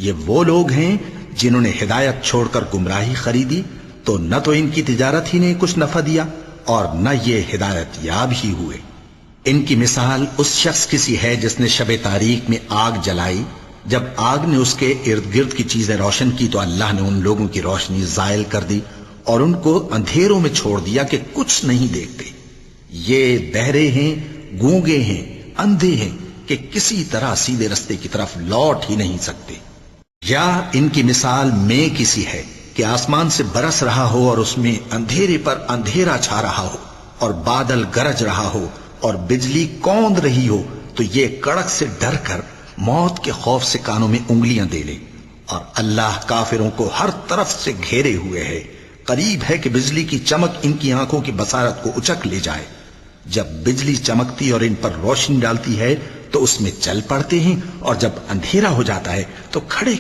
یہ وہ لوگ ہیں جنہوں نے ہدایت چھوڑ کر گمراہی خریدی، تو نہ تو ان کی تجارت ہی نے کچھ نفع دیا اور نہ یہ ہدایت یاب ہی ہوئے۔ ان کی مثال اس شخص کی سی ہے جس نے شب تاریک میں آگ جلائی، جب آگ نے اس کے ارد گرد کی چیزیں روشن کی تو اللہ نے ان لوگوں کی روشنی زائل کر دی اور ان کو اندھیروں میں چھوڑ دیا کہ کچھ نہیں دیکھتے۔ یہ بہرے ہیں، گونگے ہیں، اندھے ہیں کہ کسی طرح سیدھے رستے کی طرف لوٹ ہی نہیں سکتے۔ یا ان کی مثال میں کسی ہے کہ آسمان سے برس رہا ہو اور اس میں اندھیرے پر اندھیرا چھا رہا ہو اور بادل گرج رہا ہو اور بجلی کوند رہی ہو، تو یہ کڑک سے ڈر کر موت کے خوف سے کانوں میں انگلیاں دے لے۔ اور اللہ کافروں کو ہر طرف سے گھیرے ہوئے ہے، قریب ہے کہ بجلی کی چمک ان کی آنکھوں کی بصارت کو اچک لے جائے۔ جب بجلی چمکتی اور ان پر روشنی ڈالتی ہے تو اس میں چل پڑتے ہیں، اور جب اندھیرا ہو جاتا ہے تو کھڑے